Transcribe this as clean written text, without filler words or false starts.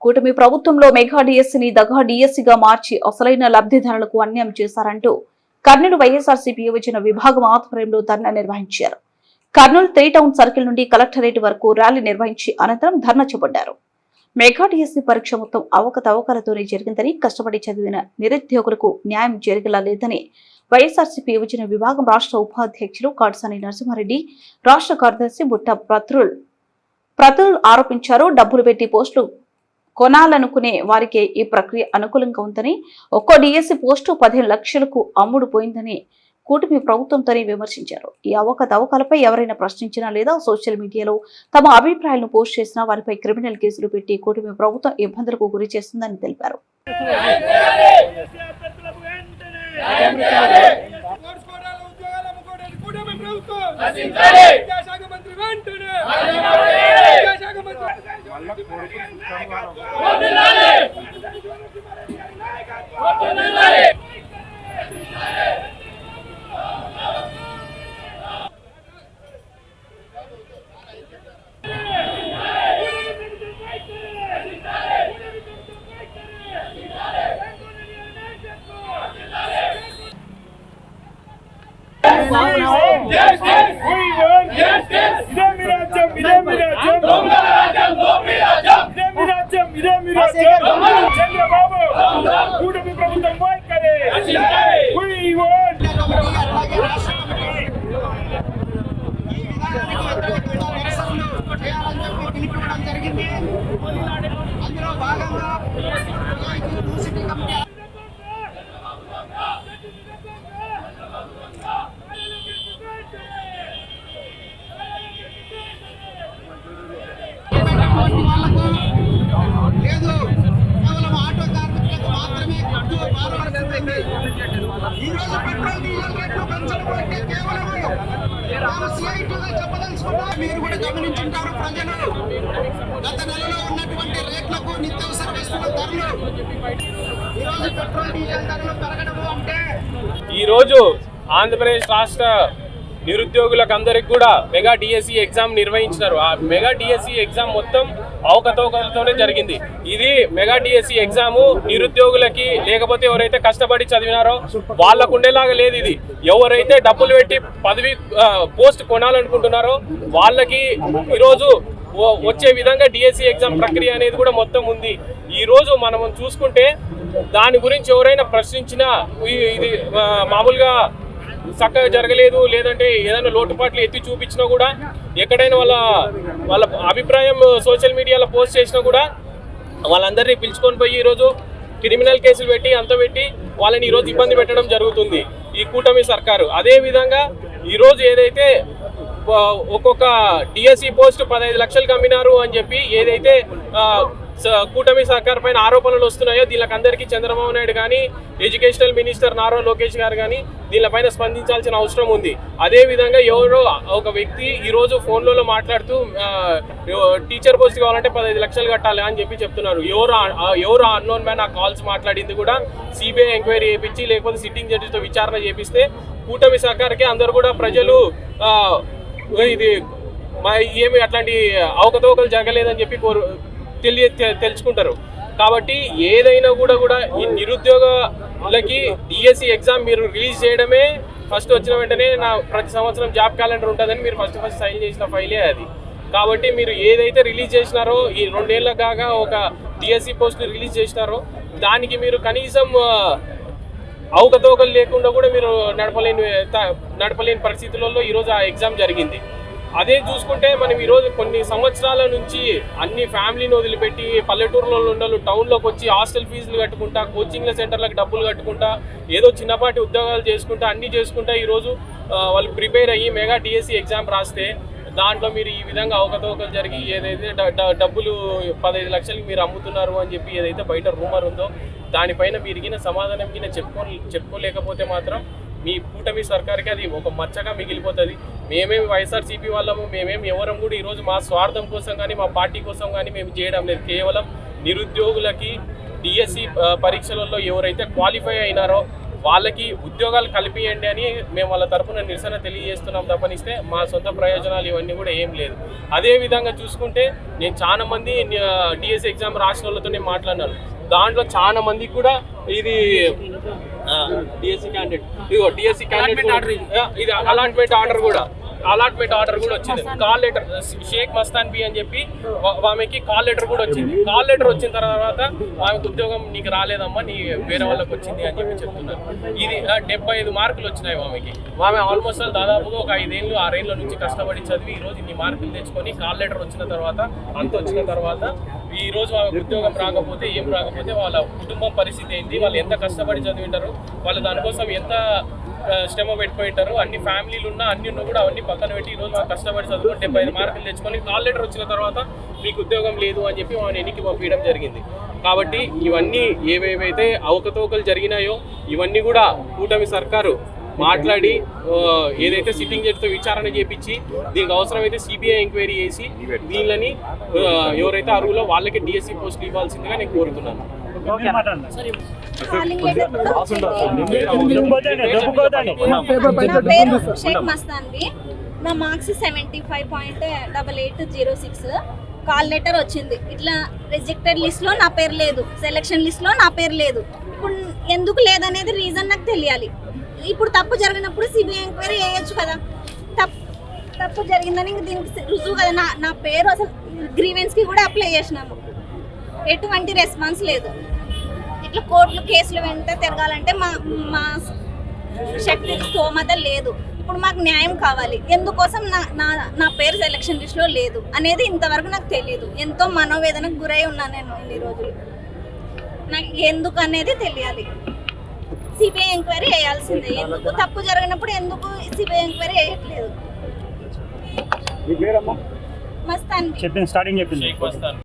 కూటమి ప్రభుత్వంలో మెగా డిఎస్సీని దగా డిఎస్సీగా మార్చి అసలైన లబ్ధిదారులకు అన్యాయం చేశారంటూ కర్నూలు వైఎస్ఆర్సీపీ యువజన విభాగం ఆధ్వర్యంలో ధర్నా నిర్వహించారు. కర్నూలు 3 టౌన్ సర్కిల్ నుండి కలెక్టరేట్ వరకు ర్యాలీ నిర్వహించి అనంతరం ధర్నా చేపట్టారు. మెగా డిఎస్సీ పరీక్ష మొత్తం అవకతవకలతోనే జరిగిందని, కష్టపడి చదివిన నిరుద్యోగులకు న్యాయం జరిగేలా లేదని వైఎస్ఆర్సీపీ యువజన విభాగం రాష్ట్ర ఉపాధ్యక్షులు కాటసాని నరసింహారెడ్డి, రాష్ట్ర కార్యదర్శి బుట్ట ప్రతుల్ ఆరోపించారు. డబ్బులు పెట్టి పోస్టులు కొనాలనుకునే వారికే ఈ ప్రక్రియ అనుకూలంగా ఉందని, ఒక్కో డిఎస్సీ పోస్టు 15 లక్షలకు అమ్ముడు పోయిందని కూటమి ప్రభుత్వంతోనే విమర్శించారు. ఈ అవకతవకలపై ఎవరైనా ప్రశ్నించినా లేదా సోషల్ మీడియాలో తమ అభిప్రాయాలను పోస్ట్ చేసినా వారిపై క్రిమినల్ కేసులు పెట్టి కూటమి ప్రభుత్వం ఇబ్బందులకు గురి చేస్తుందని తెలిపారు. అందులో భాగంగా లేదు, కేవలం ఆటో కార్మికులకు మాత్రమే ఈ రోజు పెట్రోల్ డీజిల్ రేట్లు పెంచడం అంటే కేవలం సిఐటిగా చెప్పదలుచుకున్నా. మీరు కూడా గమనించుంటారు, ప్రజలు గత నెలలో ఉన్నటువంటి రేట్లకు నిత్యావసర వస్తువుల ధరలు ఈ రోజు పెట్రోల్ డీజిల్ ధరలు పెరగడం అంటే ఈరోజు ఆంధ్రప్రదేశ్ రాష్ట్ర నిరుద్యోగులకు అందరికి కూడా మెగా డిఎస్సి ఎగ్జామ్ నిర్వహించినారు. ఆ మెగా డిఎస్సి ఎగ్జామ్ మొత్తం అవకతవకలతోనే జరిగింది. ఇది మెగా డిఎస్సి ఎగ్జాము నిరుద్యోగులకి, లేకపోతే ఎవరైతే కష్టపడి చదివినారో వాళ్ళకు ఉండేలాగా లేదు. ఇది ఎవరైతే డబ్బులు పెట్టి పదవి పోస్ట్ కొనాలనుకుంటున్నారో వాళ్ళకి ఈరోజు వచ్చే విధంగా డిఎస్సి ఎగ్జామ్ ప్రక్రియ అనేది కూడా మొత్తం ఉంది. ఈరోజు మనం చూసుకుంటే దాని గురించి ఎవరైనా ప్రశ్నించినా ఇది మామూలుగా చక్కగా జరగలేదు, లేదంటే ఏదైనా లోటుపాట్లు ఎత్తి చూపించినా కూడా, ఎక్కడైనా వాళ్ళ అభిప్రాయం సోషల్ మీడియాలో పోస్ట్ చేసినా కూడా వాళ్ళందరినీ పిలుచుకొని పోయి ఈరోజు క్రిమినల్ కేసులు పెట్టి పెట్టి వాళ్ళని ఈరోజు ఇబ్బంది పెట్టడం జరుగుతుంది ఈ కూటమి సర్కారు. అదేవిధంగా ఈరోజు ఏదైతే ఒక్కొక్క డిఎస్సి పోస్ట్ 15 లక్షలకు అమ్మినారు అని చెప్పి ఏదైతే కూటమి సర్కార్ పైన ఆరోపణలు వస్తున్నాయో దీనికి అందరికీ చంద్రబాబు నాయుడు కానీ, ఎడ్యుకేషనల్ మినిస్టర్ నారా లోకేష్ గారు కానీ దీనిపైన స్పందించాల్సిన అవసరం ఉంది. అదేవిధంగా ఎవరో ఒక వ్యక్తి ఈరోజు ఫోన్లలో మాట్లాడుతూ టీచర్ పోస్ట్ కావాలంటే 15 లక్షలు కట్టాలి అని చెప్పి చెప్తున్నారు. ఎవరు అన్నోన్ మ్యాన్ ఆ కాల్స్ మాట్లాడింది కూడా సిబిఐ ఎంక్వైరీ చేయించి, లేకపోతే సిట్టింగ్ జడ్జితో విచారణ చేపిస్తే కూటమి సర్కార్కి అందరు కూడా ప్రజలు ఇది ఏమి అట్లాంటి అవకతవకలు జరగలేదని చెప్పి తెలుసుకుంటారు. కాబట్టి ఏదైనా కూడా ఈ నిరుద్యోగులకి డిఎస్సి ఎగ్జామ్ మీరు రిలీజ్ చేయడమే ఫస్ట్ వచ్చిన వెంటనే ప్రతి సంవత్సరం జాబ్ క్యాలెండర్ ఉంటుందని మీరు ఫస్ట్ సైన్ చేసిన ఫైలే అది. కాబట్టి మీరు ఏదైతే రిలీజ్ చేసినారో ఈ 2 ఏళ్ళ కాగా ఒక డిఎస్సి పోస్ట్ రిలీజ్ చేసినారో దానికి మీరు కనీసం అవకతవకలు లేకుండా కూడా మీరు నడపలేని పరిస్థితులలో ఈరోజు ఆ ఎగ్జామ్ జరిగింది. అదే చూసుకుంటే మనం ఈరోజు కొన్ని సంవత్సరాల నుంచి అన్ని ఫ్యామిలీని వదిలిపెట్టి పల్లెటూరులో ఉండలు టౌన్లోకి వచ్చి హాస్టల్ ఫీజులు కట్టుకుంటా, కోచింగ్ల సెంటర్లకు డబ్బులు కట్టుకుంటా, ఏదో చిన్నపాటి ఉద్యోగాలు చేసుకుంటా, అన్నీ చేసుకుంటా ఈరోజు వాళ్ళు ప్రిపేర్ అయ్యి మెగా డిఎస్సి ఎగ్జామ్ రాస్తే దాంట్లో మీరు ఈ విధంగా అవకతవకలు జరిగి ఏదైతే డబ్బులు 15 లక్షలకి మీరు అమ్ముతున్నారు అని చెప్పి ఏదైతే బయట రూమర్ ఉందో దానిపైన మీరు సమాధానం చెప్పుకోలేకపోతే మాత్రం మీ కూటమి సర్కార్కి అది ఒక మచ్చగా మిగిలిపోతుంది. మేమేమి వైఎస్ఆర్సీపీ వాళ్ళము, మేమేమి ఎవరం కూడా ఈరోజు మా స్వార్థం కోసం కానీ మా పార్టీ కోసం కానీ మేము చేయడం లేదు. కేవలం నిరుద్యోగులకి డిఎస్సి పరీక్షలలో ఎవరైతే క్వాలిఫై అయినారో వాళ్ళకి ఉద్యోగాలు కల్పియండి అని మేము వాళ్ళ తరపున నిరసన తెలియజేస్తున్నాం తప్పనిస్తే మా సొంత ప్రయోజనాలు ఇవన్నీ కూడా ఏం లేదు. అదే విధంగా చూసుకుంటే నేను చాలా మంది డిఎస్సి ఎగ్జామ్ రాసిన వాళ్ళతోనే మాట్లాడినాను. దాంట్లో చాలా మందికి కూడా ఇది డిఎస్సి క్యాండిడేట్ ఇది అలాట్మెంట్ ఆర్డర్ కూడా వచ్చింది. Call letter Shaik Mastan B అని చెప్పి ఆమెకి కాల్ లెటర్ కూడా వచ్చింది. కాల్ లెటర్ వచ్చిన తర్వాత ఆమెకు ఉద్యోగం నీకు రాలేదమ్మా, నీ వేరే వాళ్ళకి వచ్చింది అని చెప్పి చెప్తున్నారు. ఇది 75 మార్కులు వచ్చినాయి ఆమెకి. ఆమె ఆల్మోస్ట్ దాదాపుగా ఒక 5 ఏళ్ళు 6 ఏళ్ళ నుంచి కష్టపడి చదివి ఈ రోజు ఇన్ని మార్కులు తెచ్చుకొని కాల్ లెటర్ వచ్చిన తర్వాత అంత వచ్చిన తర్వాత ఈ రోజు ఆమెకు ఉద్యోగం రాకపోతే ఏం రాకపోతే వాళ్ళ కుటుంబం పరిస్థితి ఏంటి, వాళ్ళు ఎంత కష్టపడి చదివింటారు, వాళ్ళు దానికోసం ఎంత శ్రమ పెట్టుకుంటారు, అన్ని ఫ్యామిలీలు ఉన్నా అన్ని ఉన్నా కూడా అవన్నీ పక్కన పెట్టి ఈరోజు మాకు కష్టపడి చదువుకొని 75 మార్కులు తెచ్చుకొని కాల్ లెటర్ వచ్చిన తర్వాత మీకు ఉద్యోగం లేదు అని చెప్పి ఆమెను ఎన్నికి పంపించడం జరిగింది. కాబట్టి ఇవన్నీ ఏవేవైతే అవకతవకలు జరిగినాయో ఇవన్నీ కూడా కూటమి సర్కారు మాట్లాడి ఏదైతే సిట్టింగ్ జడ్జితో విచారణ చేపించి దీనికి అవసరమైతే సిబిఐ ఎంక్వైరీ చేసి వీళ్ళని ఎవరైతే అర్హులో వాళ్ళకి డిఎస్సి పోస్టులు ఇవ్వాల్సిందిగా నేను కోరుతున్నాను. నా పేరు షేక్ మస్తాన్వి. నా మార్క్స్ 75.8806. కాల్ లెటర్ వచ్చింది. ఇట్లా రిజెక్టెడ్ లిస్ట్లో నా పేరు లేదు, సెలక్షన్ లిస్ట్లో నా పేరు లేదు. ఇప్పుడు ఎందుకు లేదనేది రీజన్ నాకు తెలియాలి. ఇప్పుడు తప్పు జరిగినప్పుడు సిబిఐ ఎంక్వైరీ చేయొచ్చు కదా. తప్పు జరిగిందని దీనికి రుజువు కదా. నా పేరు అసలు గ్రీవెన్స్కి కూడా అప్లై చేసినాము, ఎటువంటి రెస్పాన్స్ లేదు. ఇట్లా కోర్టులు కేసులు వెంట తిరగాలంటే మా శక్తి స్తోమత లేదు. ఇప్పుడు మాకు న్యాయం కావాలి. ఎందుకోసం నా పేరు సెలక్షన్ లిస్ట్లో లేదు అనేది ఇంతవరకు నాకు తెలియదు. ఎంతో మనోవేదనకు గురై ఉన్నాను నేను ఇన్ని రోజులు. నాకు ఎందుకు అనేది తెలియాలి. సిబిఐ ఎంక్వైరీ చేయాల్సిందే. ఎందుకు తప్పు జరిగినప్పుడు ఎందుకు సిబిఐ ఎంక్వైరీ చేయట్లేదు? మస్తాన్ షేక్ మస్తాన్.